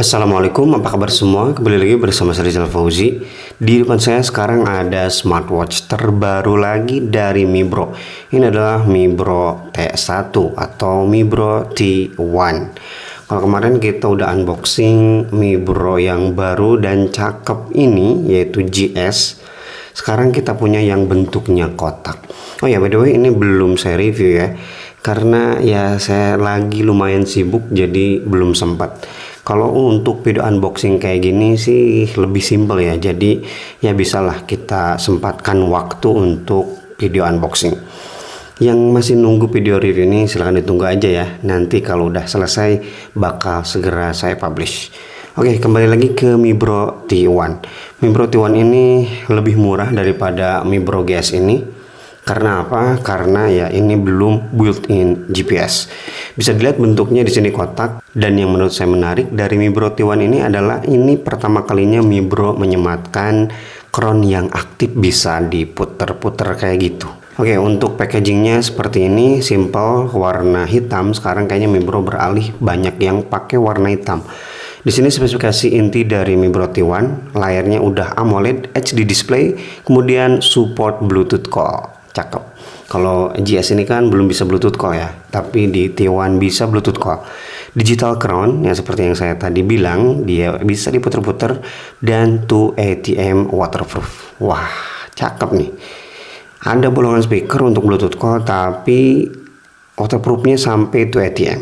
Assalamualaikum, apa kabar semua? Kembali lagi bersama saya Rizal Fauzi. Di depan saya sekarang ada smartwatch terbaru lagi dari Mi Bro. Ini adalah Mi Bro T1 atau Mi Bro T1. Kalau kemarin kita udah unboxing Mi Bro yang baru dan cakep ini, yaitu GS. Sekarang kita punya yang bentuknya kotak. Oh ya, by the way, ini belum saya review ya, karena ya saya lagi lumayan sibuk jadi belum sempat. Kalau untuk video unboxing kayak gini sih lebih simpel ya, jadi ya bisalah kita sempatkan waktu untuk video unboxing. Yang masih nunggu video review ini silahkan ditunggu aja ya, nanti kalau udah selesai bakal segera saya publish. Oke, kembali lagi ke Mi Bro T1. Mi Bro T1 ini lebih murah daripada Mi Bro GS ini. Karena apa? Karena ya ini belum built-in GPS. Bisa dilihat bentuknya di sini kotak, dan yang menurut saya menarik dari Mi Bro T1 ini adalah ini pertama kalinya Mi Bro menyematkan crown yang aktif bisa diputer-puter kayak gitu. Oke, untuk packagingnya seperti ini, simple, warna hitam. Sekarang kayaknya Mi Bro beralih banyak yang pakai warna hitam. Di sini spesifikasi inti dari Mi Bro T1, layarnya udah AMOLED HD display, kemudian support Bluetooth call. Cakep. Kalau GS ini kan belum bisa Bluetooth call ya, tapi di T1 bisa Bluetooth call. Digital crown ya, seperti yang saya tadi bilang, dia bisa diputer-puter dan 2 ATM waterproof. Wah, cakep nih. Ada bolongan speaker untuk Bluetooth call, tapi waterproofnya sampai 2 ATM.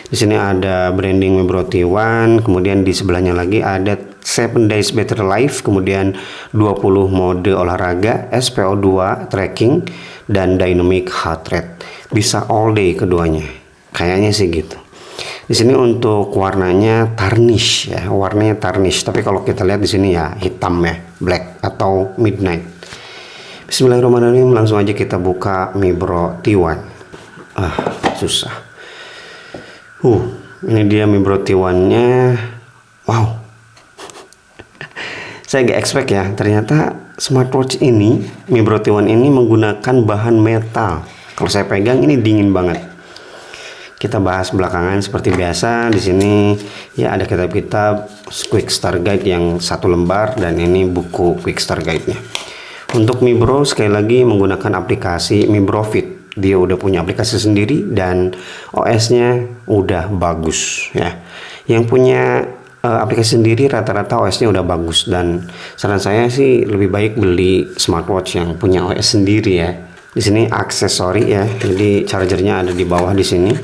Di sini ada branding Mi Bro T1, kemudian di sebelahnya lagi ada 7 days battery life, kemudian 20 mode olahraga, SPO2 tracking, dan dynamic heart rate. Bisa all day keduanya. Kayaknya sih gitu. Di sini untuk warnanya tarnish ya, warnanya tarnish. Tapi kalau kita lihat di sini ya hitam ya, black atau midnight. Bismillahirrahmanirrahim, langsung aja kita buka Mi Bro T1. Susah. Ini dia Mi Bro T1-nya. Wow. Saya gak expect ya, ternyata smartwatch ini, Mi Bro T1 ini menggunakan bahan metal. Kalau saya pegang ini dingin banget. Kita bahas belakangan seperti biasa. Di sini ya ada kitab-kitab Quick Start Guide yang 1 lembar, dan ini buku Quick Start Guide-nya. Untuk Mi Bro sekali lagi menggunakan aplikasi Mi Bro Fit. Dia udah punya aplikasi sendiri dan OS-nya udah bagus ya. Yang punya aplikasi sendiri rata-rata OS-nya udah bagus, dan saran saya sih lebih baik beli smartwatch yang punya OS sendiri ya. Di sini aksesori ya, jadi chargernya ada di bawah di sini.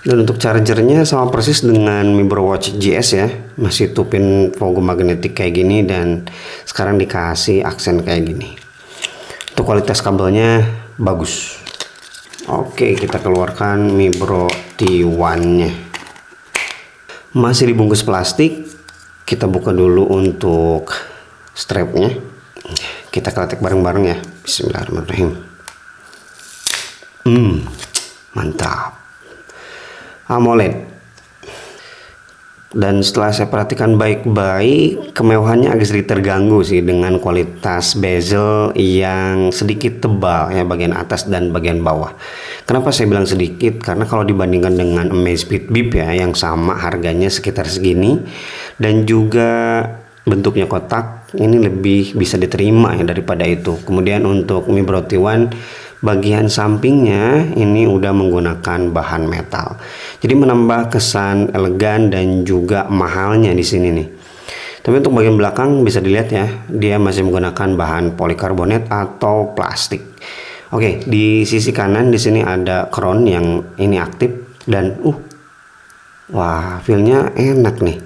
Dan untuk chargernya sama persis dengan Mi Bro Watch GS ya, masih tupin pogo magnetik kayak gini, dan sekarang dikasih aksen kayak gini. Untuk kualitas kabelnya bagus. Oke, kita keluarkan Mi Bro T1-nya. Masih dibungkus plastik. Kita buka dulu untuk strapnya. Kita kletek bareng-bareng ya. Bismillahirrahmanirrahim. Mantap. AMOLED. Dan setelah saya perhatikan baik-baik, kemewahannya agak sedikit terganggu sih dengan kualitas bezel yang sedikit tebal ya, bagian atas dan bagian bawah. Kenapa saya bilang sedikit? Karena kalau dibandingkan dengan Amazfit Bip ya, yang sama harganya sekitar segini dan juga bentuknya kotak, ini lebih bisa diterima ya daripada itu. Kemudian untuk Mi Bro T1, bagian sampingnya ini udah menggunakan bahan metal, jadi menambah kesan elegan dan juga mahalnya di sini nih. Tapi untuk bagian belakang bisa dilihat ya, dia masih menggunakan bahan polikarbonat atau plastik. Oke, di sisi kanan di sini ada crown yang ini aktif, dan wah, feelnya enak nih.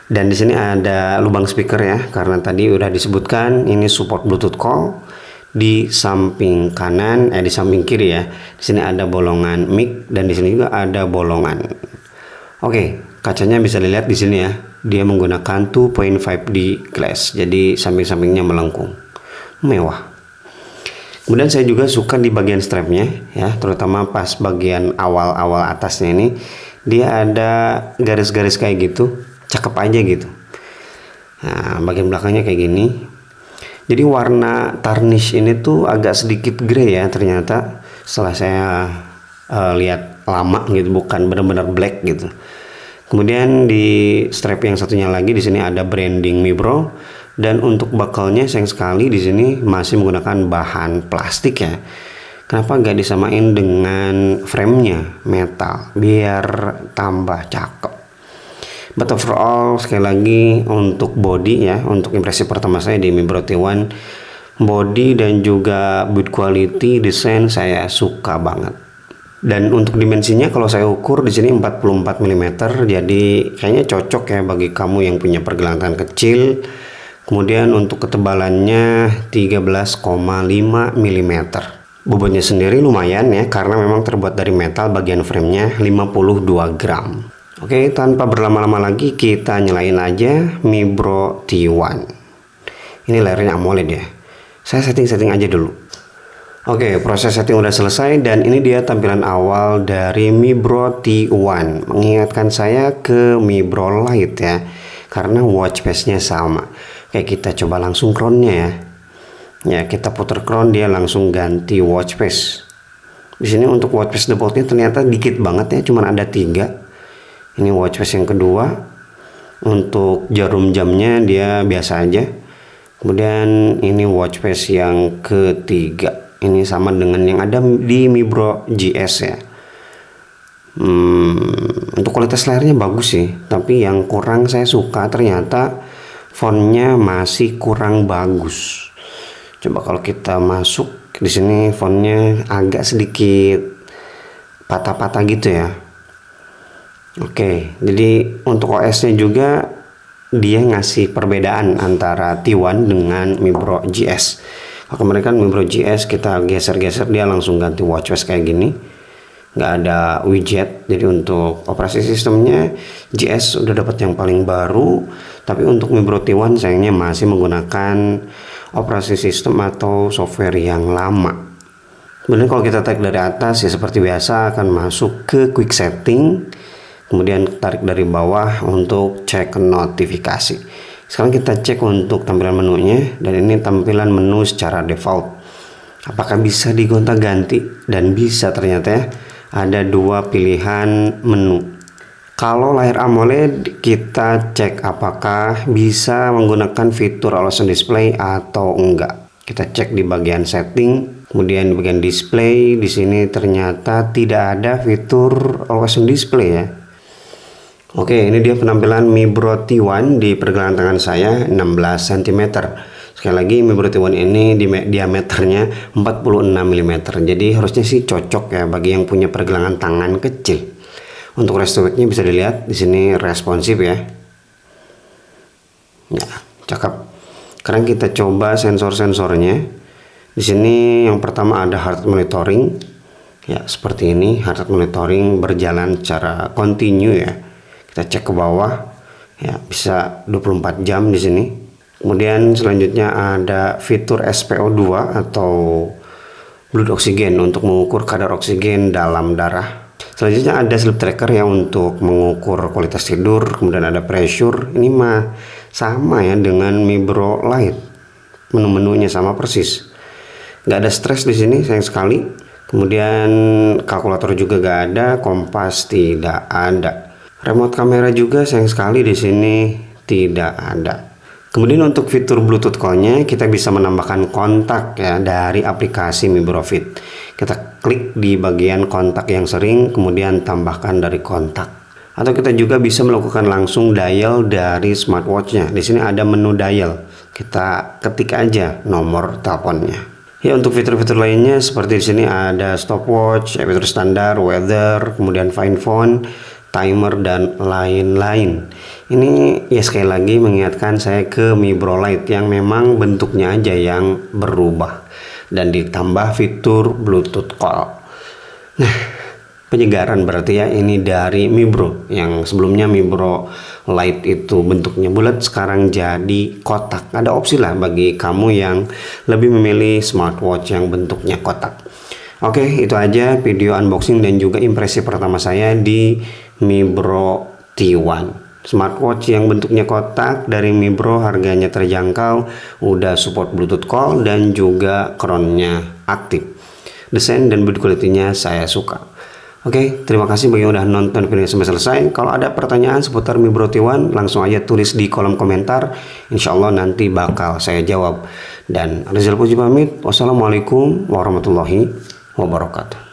Dan di sini ada lubang speaker ya, karena tadi udah disebutkan ini support Bluetooth call. Di samping kanan, di samping kiri ya, di sini ada bolongan mic, dan di sini juga ada bolongan. Oke, kacanya bisa dilihat di sini ya, dia menggunakan 2.5D glass, jadi samping-sampingnya melengkung, mewah. Kemudian saya juga suka di bagian strapnya ya, terutama pas bagian awal-awal atasnya ini, dia ada garis-garis kayak gitu, cakep aja gitu. Nah, bagian belakangnya kayak gini. Jadi warna tarnish ini tuh agak sedikit grey ya ternyata, setelah saya lihat lama gitu, bukan benar-benar black gitu. Kemudian di strap yang satunya lagi di sini ada branding Mibro, dan untuk buckle-nya sayang sekali di sini masih menggunakan bahan plastik ya. Kenapa nggak disamain dengan frame-nya metal biar tambah cakep. But overall sekali lagi untuk body ya, untuk impresi pertama saya di Mibro T1, body dan juga build quality desain saya suka banget. Dan untuk dimensinya kalau saya ukur di sini 44 mm, jadi kayaknya cocok ya bagi kamu yang punya pergelangan tangan kecil. Kemudian untuk ketebalannya 13,5 mm. Bobotnya sendiri lumayan ya, karena memang terbuat dari metal, bagian framenya 52 gram. Oke, tanpa berlama-lama lagi kita nyalain aja Mibro T1. Ini layarnya AMOLED ya. Saya setting aja dulu. Oke, proses setting udah selesai dan ini dia tampilan awal dari Mibro T1. Mengingatkan saya ke Mibro Lite ya, karena watch face-nya sama. Oke, kita coba langsung crown-nya ya. Ya, kita putar crown, dia langsung ganti watch face. Di sini untuk watch face defaultnya ternyata dikit banget ya, cuman ada 3. Ini watch face yang kedua. Untuk jarum jamnya dia biasa aja. Kemudian ini watch face yang ketiga. Ini sama dengan yang ada di Mibro GS ya. Untuk kualitas layarnya bagus sih, tapi yang kurang saya suka ternyata fontnya masih kurang bagus. Coba kalau kita masuk di sini, fontnya agak sedikit patah-patah gitu ya. Oke, jadi untuk OS-nya juga dia ngasih perbedaan antara T1 dengan Mibro GS. Kalau kemarin kan Mibro GS kita geser-geser dia langsung ganti watchOS kayak gini, nggak ada widget. Jadi untuk operasi sistemnya GS udah dapat yang paling baru, tapi untuk Mibro T1 sayangnya masih menggunakan operasi sistem atau software yang lama. Kemudian kalau kita tarik dari atas ya seperti biasa akan masuk ke quick setting, kemudian tarik dari bawah untuk cek notifikasi. Sekarang kita cek untuk tampilan menunya, dan ini tampilan menu secara default. Apakah bisa digonta-ganti? Dan bisa ternyata ya, ada 2 pilihan menu. Kalau layar AMOLED kita cek apakah bisa menggunakan fitur always on display atau enggak. Kita cek di bagian setting, kemudian di bagian display di sini ternyata tidak ada fitur always on display ya. Oke, ini dia penampilan Mibro T1 di pergelangan tangan saya 16 cm. Sekali lagi Mibro T1 ini diameternya 46 mm. Jadi harusnya sih cocok ya bagi yang punya pergelangan tangan kecil. Untuk rest to wake-nya bisa dilihat di sini responsif ya. Ya, cakep. Sekarang kita coba sensor-sensornya. Di sini yang pertama ada heart monitoring. Ya, seperti ini, heart monitoring berjalan secara kontinu ya. Kita cek ke bawah. Ya, bisa 24 jam di sini. Kemudian selanjutnya ada fitur SpO2 atau blood oxygen untuk mengukur kadar oksigen dalam darah. Selanjutnya ada sleep tracker ya untuk mengukur kualitas tidur. Kemudian ada pressure. Ini mah sama ya dengan Mibro Lite. Menu-menunya sama persis. Nggak ada stres di sini sayang sekali. Kemudian kalkulator juga nggak ada, kompas tidak ada. Remote kamera juga sayang sekali di sini tidak ada. Kemudian untuk fitur Bluetooth call-nya kita bisa menambahkan kontak ya dari aplikasi Mibro Fit. Kita klik di bagian kontak yang sering, kemudian tambahkan dari kontak. Atau kita juga bisa melakukan langsung dial dari smartwatch-nya. Di sini ada menu dial. Kita ketik aja nomor teleponnya. Ya, untuk fitur-fitur lainnya seperti di sini ada stopwatch, fitur standar, weather, kemudian find phone, timer dan lain-lain. Ini ya sekali lagi mengingatkan saya ke Mibro Lite yang memang bentuknya aja yang berubah dan ditambah fitur Bluetooth call. Nah, penyegaran berarti ya ini dari Mibro. Yang sebelumnya Mibro Lite itu bentuknya bulat, sekarang jadi kotak. Ada opsi lah bagi kamu yang lebih memilih smartwatch yang bentuknya kotak. Oke, itu aja video unboxing dan juga impresi pertama saya di Mibro T1. Smartwatch yang bentuknya kotak dari Mibro, harganya terjangkau, udah support Bluetooth call dan juga crown-nya aktif. Desain dan build quality-nya saya suka. Oke, terima kasih bagi yang udah nonton video sampai selesai. Kalau ada pertanyaan seputar Mi Bro T1, langsung aja tulis di kolom komentar. Insya Allah nanti bakal saya jawab. Dan Rizal Puji pamit. Wassalamualaikum warahmatullahi wabarakatuh.